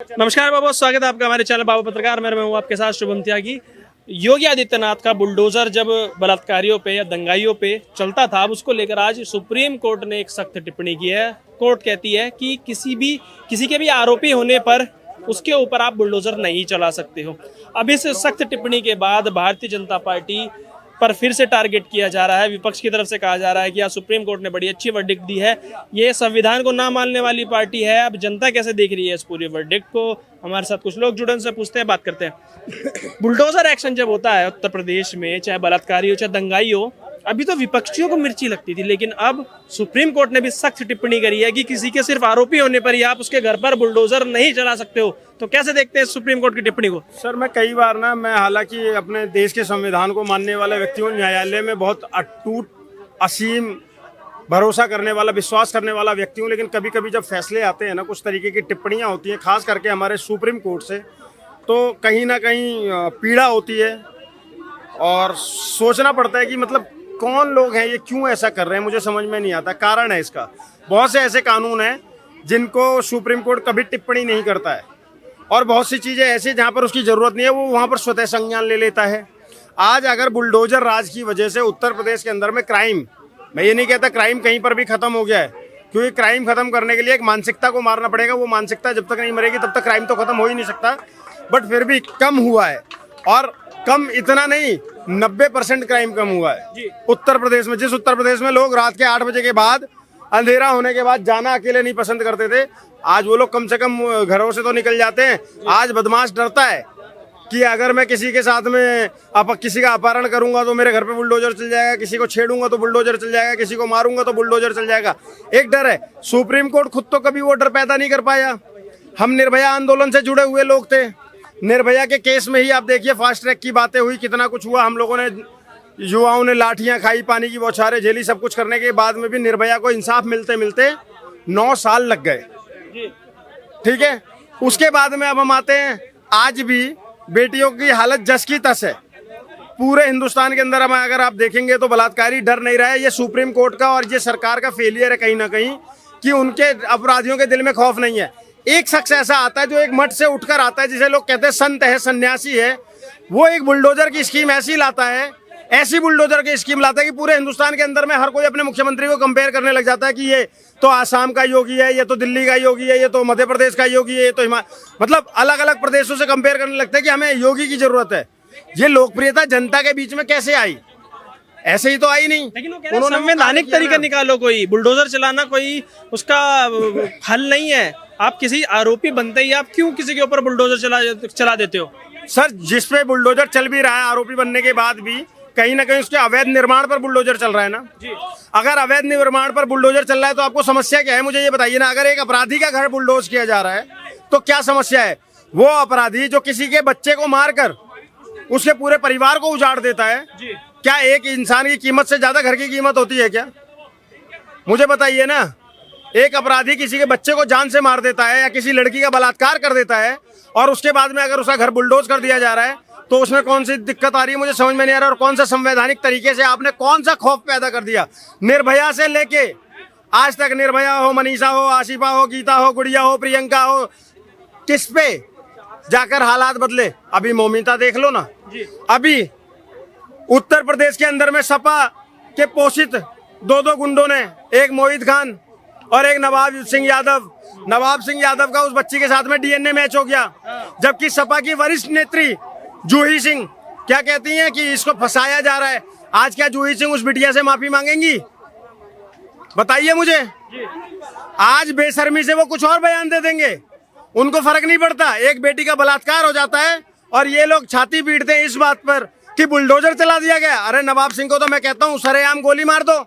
नमस्कार बाबू, स्वागत है आपका हमारे चैनल बाबू पत्रकार। मैं हूँ आपके साथ शुभम त्यागी। योगी आदित्यनाथ का बुलडोजर जब बलात्कारियों पे या दंगाइयों पे चलता था, अब उसको लेकर आज सुप्रीम कोर्ट ने एक सख्त टिप्पणी की है। कोर्ट कहती है कि किसी के भी आरोपी होने पर उसके ऊपर आप बुलडोजर नहीं चला सकते हो। अब इस सख्त टिप्पणी के बाद भारतीय जनता पार्टी पर फिर से टारगेट किया जा रहा है। विपक्ष की तरफ से कहा जा रहा है कि आज सुप्रीम कोर्ट ने बड़ी अच्छी वर्डिक्ट दी है, ये संविधान को ना मानने वाली पार्टी है। अब जनता कैसे देख रही है इस पूरी वर्डिक्ट को? हमारे साथ कुछ लोग जुड़े, उनसे पूछते हैं, बात करते हैं। बुलडोजर एक्शन जब होता है उत्तर प्रदेश में, चाहे बलात्कारी हो चाहे दंगाई हो, अभी तो विपक्षियों को मिर्ची लगती थी, लेकिन अब सुप्रीम कोर्ट ने भी सख्त टिप्पणी करी है कि किसी के सिर्फ आरोपी होने पर ही आप उसके घर पर बुलडोजर नहीं चला सकते हो। तो कैसे देखते हैं सुप्रीम कोर्ट की टिप्पणी को? सर, मैं कई बार मैं हालांकि अपने देश के संविधान को मानने वाले व्यक्तियों, न्यायालय में बहुत अटूट, असीम भरोसा करने वाला, विश्वास करने वाला व्यक्ति हूँ, लेकिन कभी कभी जब फैसले आते हैं कुछ तरीके की टिप्पणियाँ होती हैं, खास करके हमारे सुप्रीम कोर्ट से, तो कहीं ना कहीं पीड़ा होती है और सोचना पड़ता है कि मतलब कौन लोग हैं, ये क्यों ऐसा कर रहे हैं, मुझे समझ में नहीं आता। कारण है इसका, बहुत से ऐसे कानून हैं जिनको सुप्रीम कोर्ट कभी टिप्पणी नहीं करता है, और बहुत सी चीज़ें ऐसी जहाँ पर उसकी ज़रूरत नहीं है वो वहाँ पर स्वतः संज्ञान ले लेता है। आज अगर बुलडोजर राज की वजह से उत्तर प्रदेश के अंदर में क्राइम, मैं ये नहीं कहता क्राइम कहीं पर भी ख़त्म हो गया है, क्योंकि क्राइम ख़त्म करने के लिए एक मानसिकता को मारना पड़ेगा। वो मानसिकता जब तक नहीं मरेगी तब तक क्राइम तो ख़त्म हो ही नहीं सकता, बट फिर भी कम हुआ है। और कम इतना नहीं, 90% क्राइम कम हुआ है उत्तर प्रदेश में। जिस उत्तर प्रदेश में लोग रात के 8 बजे के बाद, अंधेरा होने के बाद जाना अकेले नहीं पसंद करते थे, आज वो लोग कम से कम घरों से तो निकल जाते हैं। आज बदमाश डरता है कि अगर मैं किसी के साथ में किसी का अपहरण करूंगा तो मेरे घर पे बुलडोजर चल जाएगा, किसी को छेड़ूंगा तो बुलडोजर चल जाएगा, किसी को मारूंगा तो बुलडोजर चल जाएगा। एक डर है। सुप्रीम कोर्ट खुद तो कभी वो डर पैदा नहीं कर पाया। हम निर्भया आंदोलन से जुड़े हुए लोग थे। निर्भया के केस में ही आप देखिए, फास्ट ट्रैक की बातें हुई, कितना कुछ हुआ। हम लोगों ने, युवाओं ने लाठियां खाई, पानी की बौछारें झेली, सब कुछ करने के बाद में भी निर्भया को इंसाफ मिलते मिलते 9 साल लग गए। ठीक है, उसके बाद में अब हम आते हैं, आज भी बेटियों की हालत जस की तस है पूरे हिंदुस्तान के अंदर। अगर आप देखेंगे तो बलात्कारी डर नहीं रहा है। ये सुप्रीम कोर्ट का और ये सरकार का फेलियर है कहीं ना कहीं, कि उनके अपराधियों के दिल में खौफ नहीं है। एक शख्स ऐसा आता है जो एक मठ से उठकर आता है, जिसे लोग कहते हैं संत है, सन्यासी है, वो एक बुलडोजर की स्कीम ऐसी लाता है, ऐसी बुलडोजर की स्कीम लाता है कि पूरे हिंदुस्तान के अंदर में हर कोई अपने मुख्यमंत्री को कंपेयर करने लग जाता है कि ये तो आसाम का योगी है, ये तो दिल्ली का योगी है, ये तो मध्य प्रदेश का योगी है, ये तो मतलब अलग अलग प्रदेशों से कंपेयर करने लगता है कि हमें योगी की जरूरत है। ये लोकप्रियता जनता के बीच में कैसे आई? ऐसे ही तो आई नहीं। लेकिन उन्होंने संवैधानिक तरीका निकालो, कोई बुलडोजर चलाना कोई उसका हल नहीं है। आप किसी आरोपी बनते ही आप क्यों किसी के ऊपर बुलडोजर चला देते हो? सर, जिसपे बुलडोजर चल भी रहा है आरोपी बनने के बाद भी, कहीं ना कहीं उसके अवैध निर्माण पर बुलडोजर चल रहा है ना जी। अगर अवैध निर्माण पर बुलडोजर चल रहा है तो आपको समस्या क्या है, मुझे ये बताइए ना। अगर एक अपराधी का घर बुलडोज किया जा रहा है तो क्या समस्या है? वो अपराधी जो किसी के बच्चे को मारकर उसके पूरे परिवार को उजाड़ देता है जी। क्या एक इंसान की कीमत से ज्यादा घर की कीमत होती है क्या? मुझे बताइए ना। एक अपराधी किसी के बच्चे को जान से मार देता है या किसी लड़की का बलात्कार कर देता है, और उसके बाद में अगर उसका घर बुलडोज कर दिया जा रहा है, तो उसमें कौन सी दिक्कत आ रही है, मुझे समझ में नहीं आ रहा। और कौन सा संवैधानिक तरीके से आपने कौन सा खौफ पैदा कर दिया? निर्भया से लेके आज तक, निर्भया हो, मनीषा हो, आशिफा हो, गीता हो, गुड़िया हो, प्रियंका हो, किस पे जाकर हालात बदले? अभी मौमिता देख लो ना जी। अभी उत्तर प्रदेश के अंदर में सपा के पोषित 2 गुंडों ने, एक मोहित खान और एक नवाब सिंह यादव का उस बच्ची के साथ में डीएनए मैच हो गया, जबकि सपा की वरिष्ठ नेत्री जूही सिंह क्या कहती हैं कि इसको फंसाया जा रहा है। आज क्या जूही सिंह उस बिटिया से माफी मांगेंगी? बताइए मुझे। आज बेशर्मी से वो कुछ और बयान दे देंगे, उनको फर्क नहीं पड़ता। एक बेटी का बलात्कार हो जाता है और ये लोग छाती पीटते हैं इस बात पर कि बुलडोजर चला दिया गया। अरे नवाब सिंह को तो मैं कहता हूँ सरेआम गोली मार दो।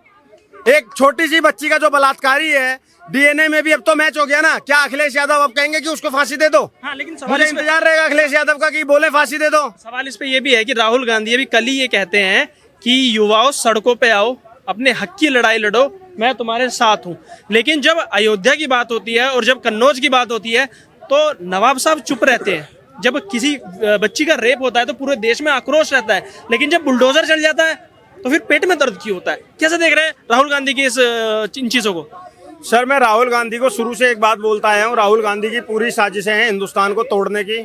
एक छोटी सी बच्ची का जो बलात्कारी है, डीएनए में भी अब तो मैच हो गया ना। क्या अखिलेश यादव अब कहेंगे कि उसको फांसी दे दो? हाँ, लेकिन मुझे इंतजार रहेगा अखिलेश यादव का कि बोले फांसी दे दो। सवाल इस पे ये भी है कि राहुल गांधी अभी कल ही ये कहते हैं कि युवाओं सड़कों पे आओ, अपने हक की लड़ाई लड़ो, मैं तुम्हारे साथ हूँ। लेकिन जब अयोध्या की बात होती है और जब कन्नौज की बात होती है तो नवाब साहब चुप रहते हैं। जब किसी बच्ची का रेप होता है तो पूरे देश में आक्रोश रहता है, लेकिन जब बुलडोजर चल जाता है तो फिर पेट में दर्द क्यों होता है? कैसे देख रहे हैं राहुल गांधी की इन चीजों को? सर मैं राहुल गांधी को शुरू से एक बात बोलता आया हूँ, राहुल गांधी की पूरी साजिशें हैं हिंदुस्तान को तोड़ने की,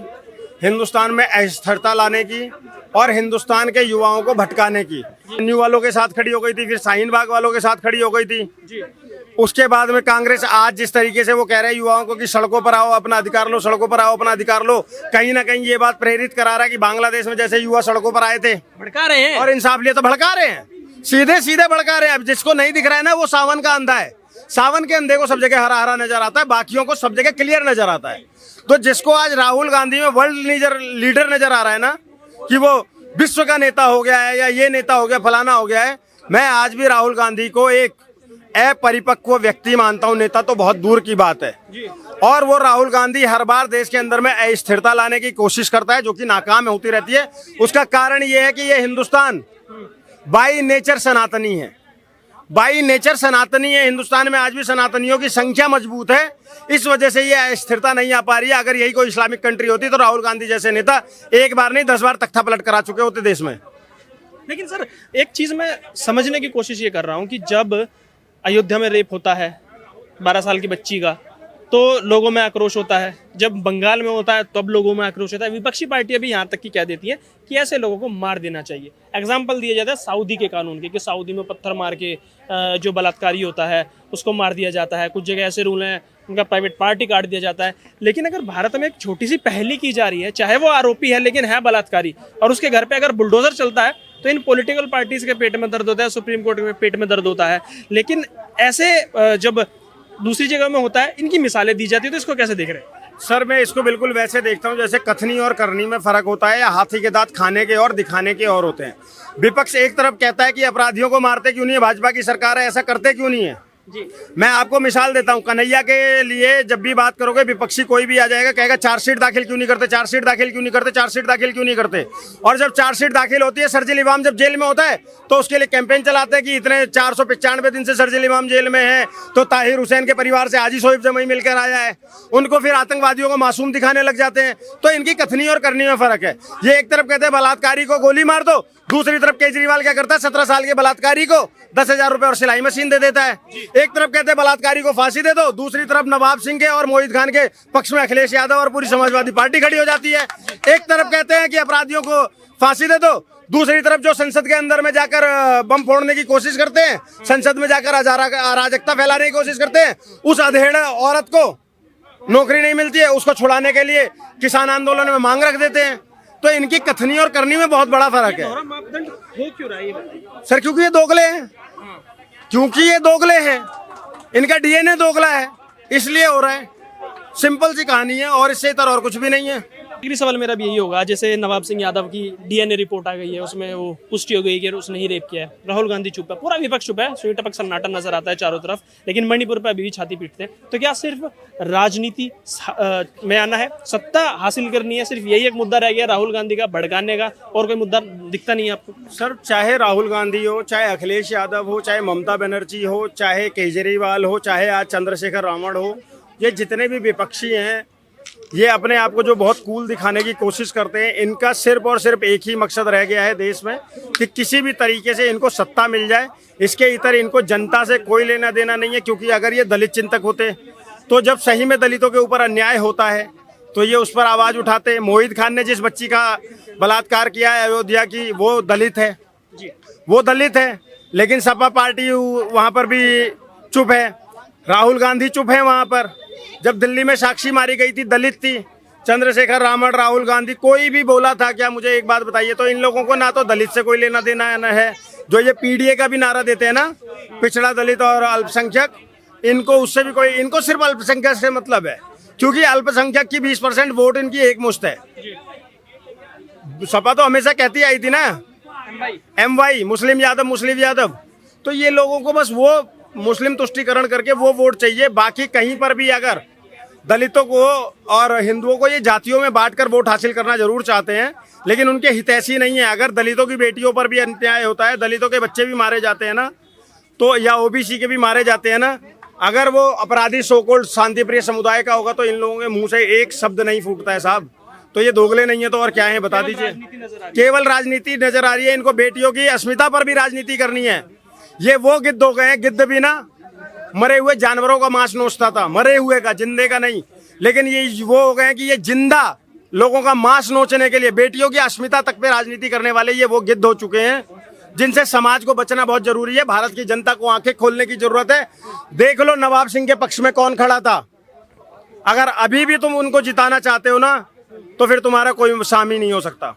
हिंदुस्तान में अस्थिरता लाने की और हिंदुस्तान के युवाओं को भटकाने की। न्यू वालों के साथ खड़ी हो गई थी, फिर शाहीन बाग वालों के साथ खड़ी हो गई थी। उसके बाद में कांग्रेस आज जिस तरीके से वो कह रहे हैं युवाओं को कि सड़कों पर आओ अपना अधिकार लो, सड़कों पर आओ अपना अधिकार लो, कहीं ना कहीं ये बात प्रेरित करा रहा है कि बांग्लादेश में जैसे युवा सड़कों पर आए थे, भड़का रहे हैं और इंसाफ लिए तो भड़का रहे हैं, सीधे सीधे भड़का रहे हैं। अब जिसको नहीं दिख रहा है ना वो सावन का अंधा है, सावन के अंधे को सब जगह हरा हरा नजर आता है, बाकियों को सब जगह क्लियर नजर आता है। तो जिसको आज राहुल गांधी में वर्ल्ड लीडर नजर आ रहा है ना, कि वो विश्व का नेता हो गया है या ये नेता हो गया फलाना हो गया है, मैं आज भी राहुल गांधी को एक अपरिपक्व व्यक्ति मानता हूं, नेता तो बहुत दूर की बात है। और वो राहुल गांधी हर बार देश के अंदर में अस्थिरता लाने की कोशिश करता है जो कि नाकाम होती रहती है। उसका कारण ये है कि ये हिंदुस्तान बाई नेचर सनातनी है, बाई नेचर सनातनी है। हिंदुस्तान में आज भी सनातनियों की संख्या मजबूत है, इस वजह से ये स्थिरता नहीं आ पा रही है। अगर यही कोई इस्लामिक कंट्री होती तो राहुल गांधी जैसे नेता एक बार नहीं 10 बार तख्ता पलट करा चुके होते देश में। लेकिन सर एक चीज मैं समझने की कोशिश ये कर रहा हूँ कि जब अयोध्या में रेप होता है 12 साल की बच्ची का, तो लोगों में आक्रोश होता है, जब बंगाल में होता है तब लोगों में आक्रोश होता है। विपक्षी पार्टियां भी यहाँ तक की कह देती हैं कि ऐसे लोगों को मार देना चाहिए। एग्जाम्पल दिया जाता है सऊदी के कानून के कि सऊदी में पत्थर मार के जो बलात्कारी होता है उसको मार दिया जाता है। कुछ जगह ऐसे रूल हैं उनका प्राइवेट पार्टी काट दिया जाता है। लेकिन अगर भारत में एक छोटी सी पहली की जा रही है, चाहे वो आरोपी है लेकिन है बलात्कारी, और उसके घर पे अगर बुलडोजर चलता है तो इन पॉलिटिकल पार्टीज के पेट में दर्द होता है, सुप्रीम कोर्ट के पेट में दर्द होता है। लेकिन ऐसे जब दूसरी जगह में होता है इनकी मिसालें दी जाती है, तो इसको कैसे देख रहे हैं? सर मैं इसको बिल्कुल वैसे देखता हूँ जैसे कथनी और करनी में फर्क होता है, या हाथी के दांत खाने के और दिखाने के और होते हैं। विपक्ष एक तरफ कहता है कि अपराधियों को मारते क्यों नहीं है, भाजपा की सरकार है, ऐसा करते क्यों नहीं है। मैं आपको मिसाल देता हूं, कन्हैया के लिए जब भी बात करोगे विपक्षी कोई भी आ जाएगा, कहेगा चार्जशीट दाखिल क्यों नहीं करते, चार्जशीट दाखिल क्यों नहीं करते, चार्जशीट दाखिल क्यों नहीं करते। और जब चार्जशीट दाखिल होती है, शर्जील इमाम जब जेल में होता है तो उसके लिए कैंपेन चलाते हैं कि इतने 495 दिन से शर्जील इमाम जेल में है, तो ताहिर हुसैन के परिवार से हाजी शोएब जमई मिलकर आया है, उनको फिर आतंकवादियों को मासूम दिखाने लग जाते हैं। तो इनकी कथनी और करनी में फर्क है। ये एक तरफ कहते हैं बलात्कारी को गोली मार दो, दूसरी तरफ केजरीवाल क्या करता है, 17 साल के बलात्कारी को 10,000 रुपए और सिलाई मशीन दे देता है। एक तरफ कहते हैं बलात्कारी को फांसी दे दो, दूसरी तरफ नवाब सिंह के और मोहित खान के पक्ष में अखिलेश यादव और पूरी समाजवादी पार्टी खड़ी हो जाती है। एक तरफ कहते हैं कि अपराधियों को फांसी दे दो, दूसरी तरफ जो संसद के अंदर में जाकर बम फोड़ने की कोशिश करते हैं, संसद में जाकर अराजकता फैलाने की कोशिश करते हैं, उस अधेड़ औरत को नौकरी नहीं मिलती है, उसको छुड़ाने के लिए किसान आंदोलन में मांग रख देते हैं। तो इनकी कथनी और करनी में बहुत बड़ा फर्क है। मापदंड हो क्यों रहा है सर? क्योंकि ये दोगले हैं, क्योंकि ये दोगले हैं, इनका डीएनए दोगला है, इसलिए हो रहा है। सिंपल सी कहानी है और इससे इतर और कुछ भी नहीं है। अगली सवाल मेरा भी यही होगा, जैसे नवाब सिंह यादव की डीएनए रिपोर्ट आ गई है, उसमें वो पुष्टि हो गई कि उसने ही रेप किया है। राहुल गांधी चुप है, पूरा विपक्ष चुप है, सुई टपक सन्नाटा नजर आता है चारों तरफ, लेकिन मणिपुर पर अभी भी छाती पीटते हैं। तो क्या सिर्फ राजनीति में आना है, सत्ता हासिल करनी है, सिर्फ यही एक मुद्दा रह गया राहुल गांधी का भड़काने का, और कोई मुद्दा दिखता नहीं है आपको? सर चाहे राहुल गांधी हो, चाहे अखिलेश यादव हो, चाहे ममता बनर्जी हो, चाहे केजरीवाल हो, चाहे आज चंद्रशेखर रावण हो, ये जितने भी विपक्षी हैं, ये अपने आप को जो बहुत कूल दिखाने की कोशिश करते हैं, इनका सिर्फ और सिर्फ एक ही मकसद रह गया है देश में कि किसी भी तरीके से इनको सत्ता मिल जाए। इसके इतर इनको जनता से कोई लेना देना नहीं है। क्योंकि अगर ये दलित चिंतक होते तो जब सही में दलितों के ऊपर अन्याय होता है तो ये उस पर आवाज़ उठाते। मोहित खान ने जिस बच्ची का बलात्कार किया है अयोध्या की, वो दलित है, वो दलित है, लेकिन सपा पार्टी वहाँ पर भी चुप है, राहुल गांधी चुप है वहाँ पर। जब दिल्ली में साक्षी मारी गई थी, दलित थी, चंद्रशेखर रावण, राहुल गांधी, कोई भी बोला था क्या? मुझे एक बात बताइए। तो इन लोगों को ना तो दलित से कोई लेना देना है, जो ये पीडीए का भी नारा देते हैं ना, पिछड़ा दलित और अल्पसंख्यक, इनको उससे भी कोई, इनको सिर्फ अल्पसंख्यक से मतलब है, क्योंकि अल्पसंख्यक की 20% वोट इनकी एक मुश्त है। सपा तो हमेशा कहती आई थी ना MY, मुस्लिम यादव। तो ये लोगों को बस वो मुस्लिम तुष्टीकरण करके वो वोट चाहिए। बाकी कहीं पर भी अगर दलितों को और हिंदुओं को ये जातियों में बांटकर वोट हासिल करना जरूर चाहते हैं, लेकिन उनके हितैषी नहीं है। अगर दलितों की बेटियों पर भी अन्याय होता है, दलितों के बच्चे भी मारे जाते हैं ना, तो या ओबीसी के भी मारे जाते हैं ना, अगर वो अपराधी सोकोल्ड शांतिप्रिय समुदाय का होगा तो इन लोगों के मुंह से एक शब्द नहीं फूटता है साहब। तो ये दोगले नहीं है तो और क्या है, बता दीजिए। केवल राजनीति नजर आ रही है इनको, बेटियों की अस्मिता पर भी राजनीति करनी है। ये वो गिद्ध हो गए हैं, गिद्ध भी ना मरे हुए जानवरों का मांस नोचता था, मरे हुए का, जिंदे का नहीं। लेकिन ये वो हो गए कि ये जिंदा लोगों का मांस नोचने के लिए, बेटियों की अस्मिता तक पे राजनीति करने वाले ये वो गिद्ध हो चुके हैं, जिनसे समाज को बचना बहुत जरूरी है। भारत की जनता को आंखें खोलने की जरूरत है। देख लो नवाब सिंह के पक्ष में कौन खड़ा था। अगर अभी भी तुम उनको जिताना चाहते हो ना, तो फिर तुम्हारा कोई सामी नहीं हो सकता।